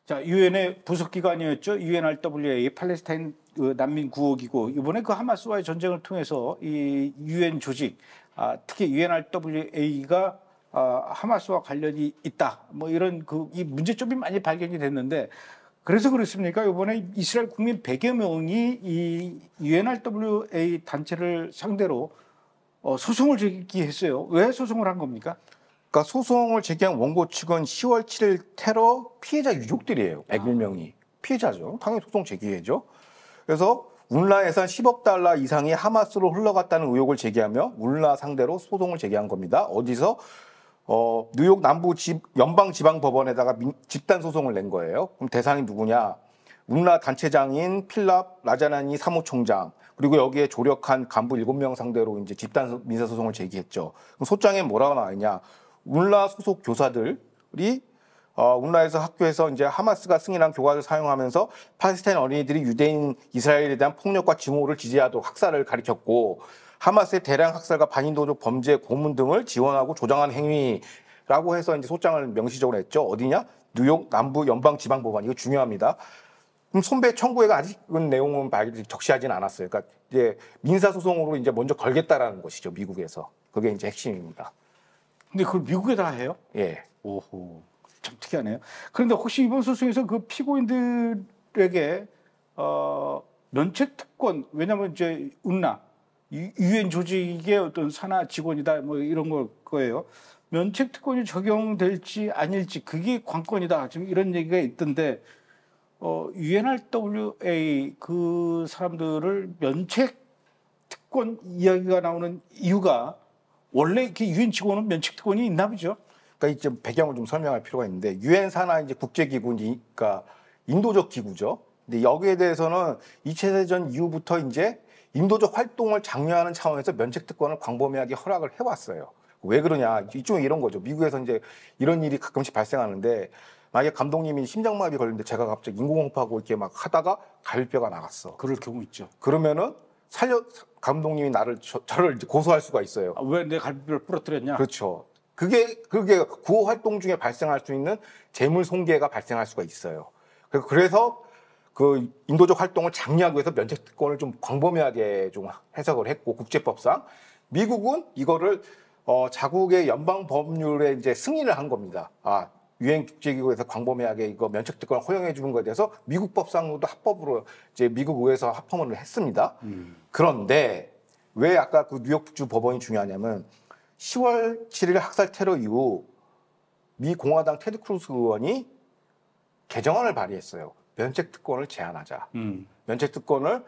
자, 유엔의 부속기관이었죠. UNRWA 팔레스타인 난민 구호기구. 이번에 그 하마스와의 전쟁을 통해서 이 유엔 조직, 특히 UNRWA가 하마스와 관련이 있다. 뭐 이런 이 문제점이 많이 발견이 됐는데 그래서 그렇습니까? 이번에 이스라엘 국민 100여 명이 이 UNRWA 단체를 상대로 소송을 제기했어요. 왜 소송을 한 겁니까? 그러니까 소송을 제기한 원고 측은 10월 7일 테러 피해자 유족들이에요. 101명이. 피해자죠. 당연히 소송 제기해죠. 그래서 울라 예산 10억 달러 이상이 하마스로 흘러갔다는 의혹을 제기하며 울라 상대로 소송을 제기한 겁니다. 어디서? 뉴욕 남부 연방지방법원에다가 집단 소송을 낸 거예요. 그럼 대상이 누구냐? 울라 단체장인 필랍 라자나니 사무총장, 그리고 여기에 조력한 간부 7명 상대로 이제 집단 민사소송을 제기했죠. 그럼 소장에 뭐라고 나와 있냐? 울라 소속 교사들이 울라에서 학교에서 이제 하마스가 승인한 교과를 사용하면서 팔레스타인 어린이들이 유대인 이스라엘에 대한 폭력과 증오를 지지하도록 학살을 가리켰고, 하마스의 대량 학살과 반인도적 범죄, 고문 등을 지원하고 조장한 행위라고 해서 이제 소장을 명시적으로 했죠. 어디냐? 뉴욕 남부 연방지방법원. 이거 중요합니다. 그럼 손배 청구회가 아직은 내용은 적시하지는 않았어요. 그러니까 이제 민사소송으로 이제 먼저 걸겠다라는 것이죠. 미국에서. 그게 이제 핵심입니다. 근데 그걸 미국에다 해요? 예. 오호, 참 특이하네요. 그런데 혹시 이번 소송에서 그 피고인들에게 면책 특권, 왜냐하면 이제 운나 유엔 조직의 어떤 산하 직원이다 뭐 이런 거예요. 면책 특권이 적용될지 아닐지 그게 관건이다. 지금 이런 얘기가 있던데 UNRWA 그 사람들을 면책 특권 이야기가 나오는 이유가 원래 이렇게 유엔 직원은 면책 특권이 있나 보죠. 그러니까 이제 배경을 좀 설명할 필요가 있는데, 유엔 산하 이제 국제기구니까 인도적 기구죠. 근데 여기에 대해서는 2차 세전 이후부터 이제 인도적 활동을 장려하는 차원에서 면책 특권을 광범위하게 허락을 해왔어요. 왜 그러냐? 이쪽에 이런 거죠. 미국에서 이제 이런 일이 가끔씩 발생하는데, 만약에 감독님이 심장마비 걸리는데 제가 갑자기 인공호흡하고 이렇게 막 하다가 갈비뼈가 나갔어. 그럴 경우 있죠. 그러면은 감독님이 저를 이제 고소할 수가 있어요. 왜 내 갈비뼈를 부러뜨렸냐? 그렇죠. 그게 구호 활동 중에 발생할 수 있는 재물 손괴가 발생할 수가 있어요. 그래서 그 인도적 활동을 장려하기 위해서 면책 특권을 좀 광범위하게 좀 해석을 했고, 국제법상 미국은 이거를 자국의 연방 법률에 이제 승인을 한 겁니다. 유엔 국제기구에서 광범위하게 이거 면책 특권을 허용해 주는 것에 대해서 미국 법상으로도 합법으로 이제 미국 의회에서 합헌을 했습니다. 그런데 왜 아까 그 뉴욕주 법원이 중요하냐면 10월 7일 학살 테러 이후 미 공화당 테드 크루스 의원이 개정안을 발의했어요. 면책 특권을 제한하자. 면책 특권을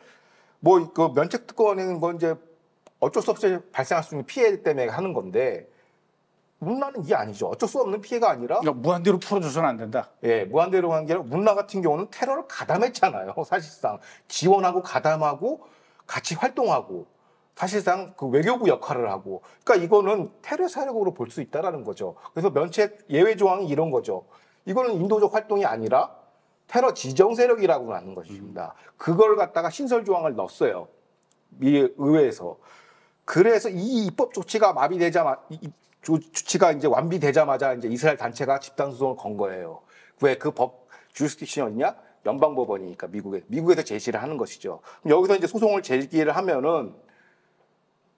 그 면책 특권은 뭐 이제 어쩔 수 없이 발생할 수 있는 피해 때문에 하는 건데, 문라는 이게 아니죠. 어쩔 수 없는 피해가 아니라 그러니까 무한대로 풀어줘서는 안 된다. 예, 무한대로 한 게 아니라 문라 같은 경우는 테러를 가담했잖아요. 사실상 지원하고 가담하고 같이 활동하고 사실상 그 외교부 역할을 하고, 그러니까 이거는 테러 세력으로 볼 수 있다라는 거죠. 그래서 면책 예외 조항이 이런 거죠. 이거는 인도적 활동이 아니라 테러 지정 세력이라고 하는 것입니다. 그걸 갖다가 신설 조항을 넣었어요. 미 의회에서. 그래서 이 입법 조치가 조치가 이제 완비되자마자 이제 이스라엘 단체가 집단 소송을 건 거예요. 왜 그 법 주리스딕션이 어디냐? 연방법원이니까 미국에서 제시를 하는 것이죠. 그럼 여기서 이제 소송을 제기를 하면은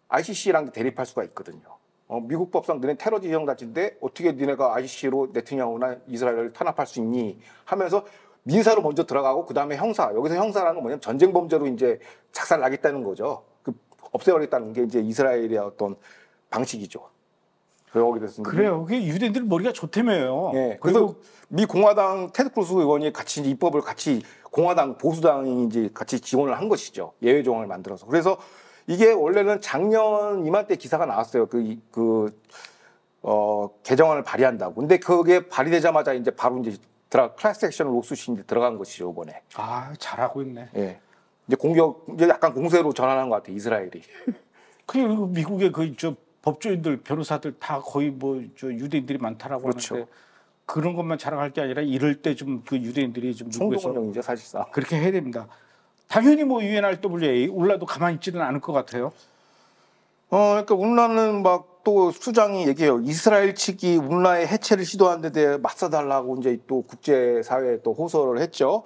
ICC랑 대립할 수가 있거든요. 미국 법상 너네 테러 지정 단체인데 어떻게 니네가 ICC로 네트냐후나 이스라엘을 탄압할 수 있니? 하면서 민사로 먼저 들어가고 그 다음에 형사. 여기서 형사라는 건 뭐냐면 전쟁 범죄로 이제 작살나겠다는 거죠. 없애버리겠다는 게 이제 이스라엘의 어떤 방식이죠. 그래요. 그게 유대인들 머리가 좋다며요. 예. 그래서 미 공화당 테드 크루스 의원이 같이 입법을 같이 공화당 보수당이 이제 같이 지원을 한 것이죠. 예외 조항을 만들어서. 그래서 이게 원래는 작년 이맘때 기사가 나왔어요. 개정안을 발의한다고. 근데 그게 발의되자마자 이제 바로 이제 클래스 액션 로스트이 이제 들어간 것이죠, 이번에. 잘하고 있네. 예. 이제 이제 약간 공세로 전환한 것 같아요, 이스라엘이. 그리고 미국의 법조인들, 변호사들 다 거의 유대인들이 많다라고 그렇죠. 하는데 그런 것만 자랑할 게 아니라 이럴 때 좀 그 유대인들이 좀 총동원령이죠, 사실상. 그렇게 해야 됩니다. 당연히 UNRWA 울라도 가만히 있지는 않을 것 같아요. 그러니까 울라는 막 또 수장이 얘기해요. 이스라엘 측이 운라의 해체를 시도한 데 대해 맞서달라고 이제 또 국제사회에 또 호소를 했죠.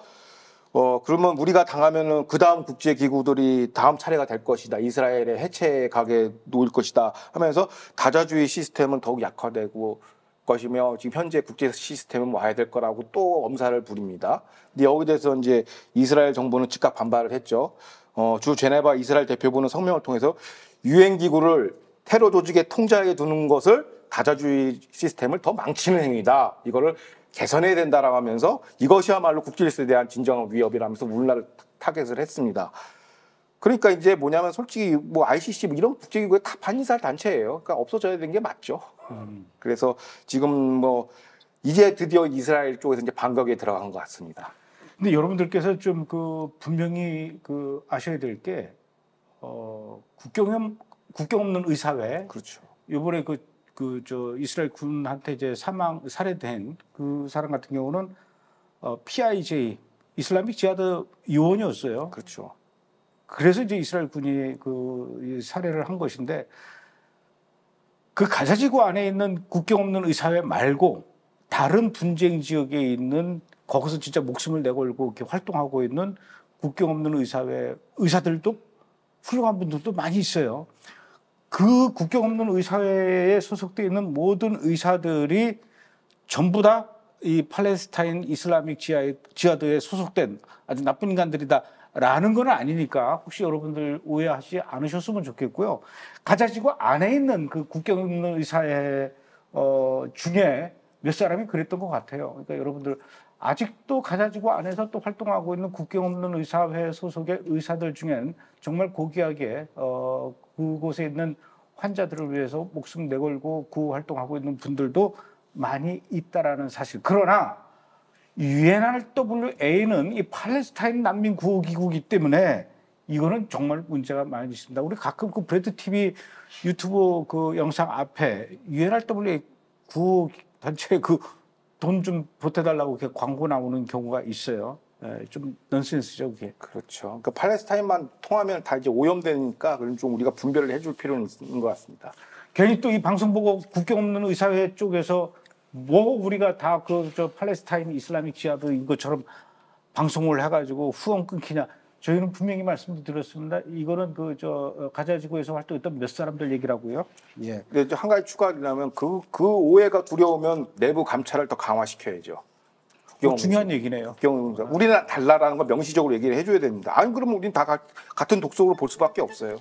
그러면 우리가 당하면은 그 다음 국제기구들이 다음 차례가 될 것이다. 이스라엘의 해체 가게 놓을 것이다 하면서 다자주의 시스템은 더욱 약화되고 것이며 지금 현재 국제 시스템은 와야 될 거라고 또 엄살을 부립니다. 근데 여기에 대해서 이제 이스라엘 정부는 즉각 반발을 했죠. 주 제네바 이스라엘 대표부는 성명을 통해서 유엔 기구를 테러 조직의 통제하에 두는 것을 다자주의 시스템을 더 망치는 행위다. 이거를 개선해야 된다라고 하면서 이것이야말로 국제질서에 대한 진정한 위협이라면서 우리나라를 타겟을 했습니다. 그러니까 이제 뭐냐면 솔직히 뭐 ICC 뭐 이런 국제기구에 다 반이스라엘 단체예요. 그러니까 없어져야 되는 게 맞죠. 그래서 지금 뭐 이제 드디어 이스라엘 쪽에서 이제 반격에 들어간 것 같습니다. 근데 여러분들께서 좀 그 분명히 그 아셔야 될 게 국경 없는 의사회. 그렇죠. 이번에 저 이스라엘 군한테 이제 살해된 그 사람 같은 경우는 PIJ 이슬라믹 지하드 요원이었어요. 그렇죠. 그래서 이제 이스라엘 군이 그 살해를 한 것인데 그 가자지구 안에 있는 국경 없는 의사회 말고 다른 분쟁 지역에 있는 거기서 진짜 목숨을 내걸고 이렇게 활동하고 있는 국경 없는 의사회 의사들도 훌륭한 분들도 많이 있어요. 그 국경 없는 의사회에 소속되어 있는 모든 의사들이 전부 다 이 팔레스타인 이슬라믹 지하드에 소속된 아주 나쁜 인간들이다라는 건 아니니까 혹시 여러분들 오해하지 않으셨으면 좋겠고요. 가자지구 안에 있는 그 국경 없는 의사회 중에 몇 사람이 그랬던 것 같아요. 그러니까 여러분들 아직도 가자지구 안에서 또 활동하고 있는 국경 없는 의사회 소속의 의사들 중엔 정말 고귀하게 그곳에 있는 환자들을 위해서 목숨 내걸고 구호 활동하고 있는 분들도 많이 있다라는 사실. 그러나 UNRWA는 이 팔레스타인 난민 구호 기구이기 때문에 이거는 정말 문제가 많이 있습니다. 우리 가끔 그 브레드 TV 유튜브 그 영상 앞에 UNRWA 구호 단체 그 돈 좀 보태달라고 이렇게 광고 나오는 경우가 있어요. 좀 넌센스죠, 그게. 그렇죠. 그러니까 팔레스타인만 통하면 다 이제 오염되니까 그럼 좀 우리가 분별을 해줄 필요는 있는 것 같습니다. 괜히 또 이 방송 보고 국경 없는 의사회 쪽에서 뭐 우리가 다 저 팔레스타인 이슬라믹 지하드인 것처럼 방송을 해가지고 후원 끊기냐. 저희는 분명히 말씀드렸습니다. 이거는 가자지구에서 활동했던 몇 사람들 얘기라고요. 예. 근데 한 가지 추가하려면 그 오해가 두려우면 내부 감찰을 더 강화시켜야죠. 중요한 얘기네요. 우리는 달라라는 걸 명시적으로 얘기를 해줘야 됩니다. 아니 그러면 우리는 다 같은 독속으로 볼 수밖에 없어요.